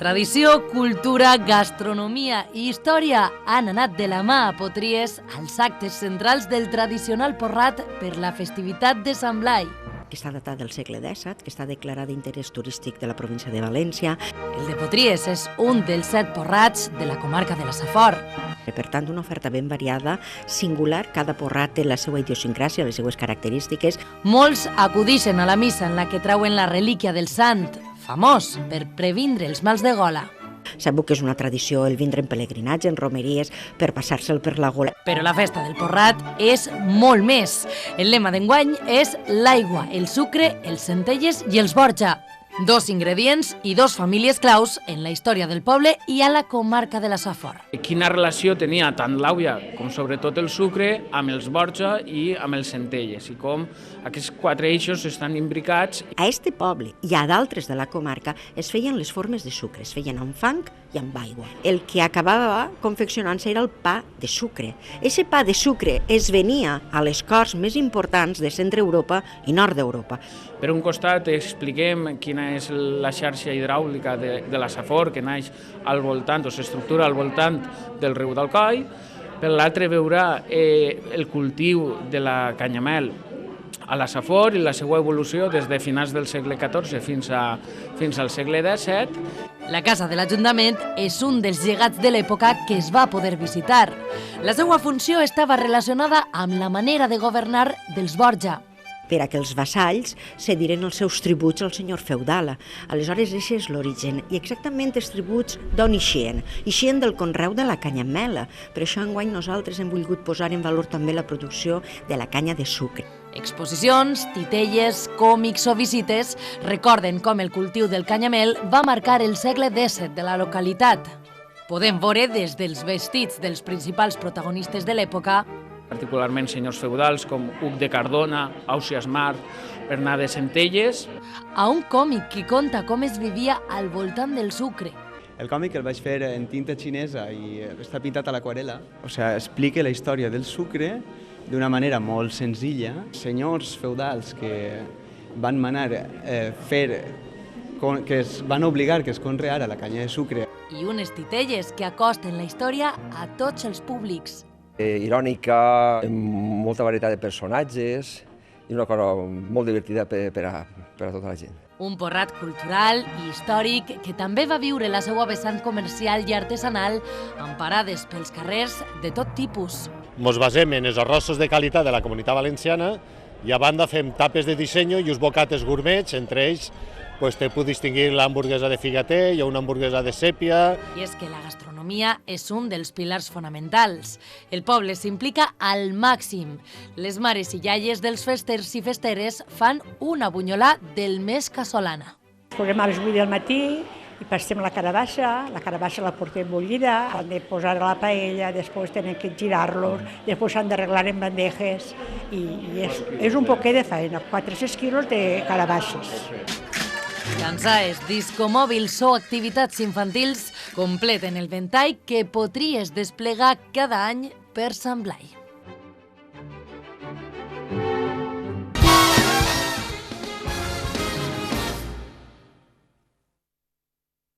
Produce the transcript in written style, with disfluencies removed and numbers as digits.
Tradició, cultura, gastronomia i història han anat de la mà a Potries als actes centrals del tradicional porrat per la festivitat de Sant Blai. Que està datat del segle XVII, que està declarat d'interès turístic de la província de València. El de Potries és un dels 7 porrats de la comarca de la Safor. Per tant, una oferta ben variada, singular, cada porrat té la seva idiosincràsia, les seues característiques. Molts acudixen a la missa en la que trauen la relíquia del sant, famós per previndre els mals de gola. Sabeu que és una tradició el vindre en pelegrinatge, en romeries, per passar-se'l per la gola. Però la festa del porrat és molt més. El lema d'enguany és l'aigua, el sucre, els centelles i els borja. 2 ingredients i 2 famílies claus en la història del poble i a la comarca de la Safor. Quina relació tenia tant l'àvia com sobretot el sucre amb els borja i amb els centelles i com aquests 4 eixos estan imbricats. A este poble i a d'altres de la comarca es feien les formes de sucre, es feien amb fang i amb aigua. El que acabava confeccionant-se era el pa de sucre. Ese pa de sucre es venia a les corts més importants de centre Europa i nord d'Europa. Per un costat expliquem quina és la xarxa hidràulica de la Safor, que naix al voltant o s'estructura al voltant del riu d'Alcoi. Per l'altre veurà el cultiu de la canyamel a la Safor i la seva evolució des de finals del segle XIV fins al segle XVII. La casa de l'Ajuntament és un dels llegats de l'època que es va poder visitar. La seva funció estava relacionada amb la manera de governar dels Borja, per a que els vassalls cediren els seus tributs al senyor feudal. Aleshores, aquest és l'origen. I exactament els tributs d'on ixien? Ixien del conreu de la canyamela. Per això enguany nosaltres hem volgut posar en valor també la producció de la canya de sucre. Exposicions, titelles, còmics o visites recorden com el cultiu del canyamel va marcar el segle XVII de la localitat. Podem veure des dels vestits dels principals protagonistes de l'època, particularment senyors feudals com Hug de Cardona, Ausiàs Marc, Bernat de Centelles, a un còmic que conta com es vivia al voltant del sucre. El còmic el vaig fer en tinta xinesa i està pintat a l'aquarela. Explica la història del sucre d'una manera molt senzilla. Senyors feudals que van manar que es van obligar que es conreara la canya de sucre. I unes titelles que acosten la història a tots els públics. Irònica, amb molta varietat de personatges i una cosa molt divertida per a tota la gent. Un porrat cultural i històric que també va viure la seva vessant comercial i artesanal amb parades pels carrers de tot tipus. Ens basem en els arrossos de qualitat de la Comunitat Valenciana i a banda fem tapes de disseny i uns bocates gourmets, entre ells te puc distingir l'hamburguesa de figater, hi ha una hamburguesa de sèpia. I és que la gastronomia és un dels pilars fonamentals. El poble s'implica al màxim. Les mares i iaies dels festers i festeres fan una bunyolà del més casolana. Posem a les 8 del matí i passem la carabassa la portem bullida, han de posar a la paella, després tenen que girar-los, després s'han d'arreglar en bandejes i és un poquet de feina, 400 quilos de carabasses. Dansaes, discomòbils o activitats infantils completen el ventall que Potries desplegar cada any per Sant Blai.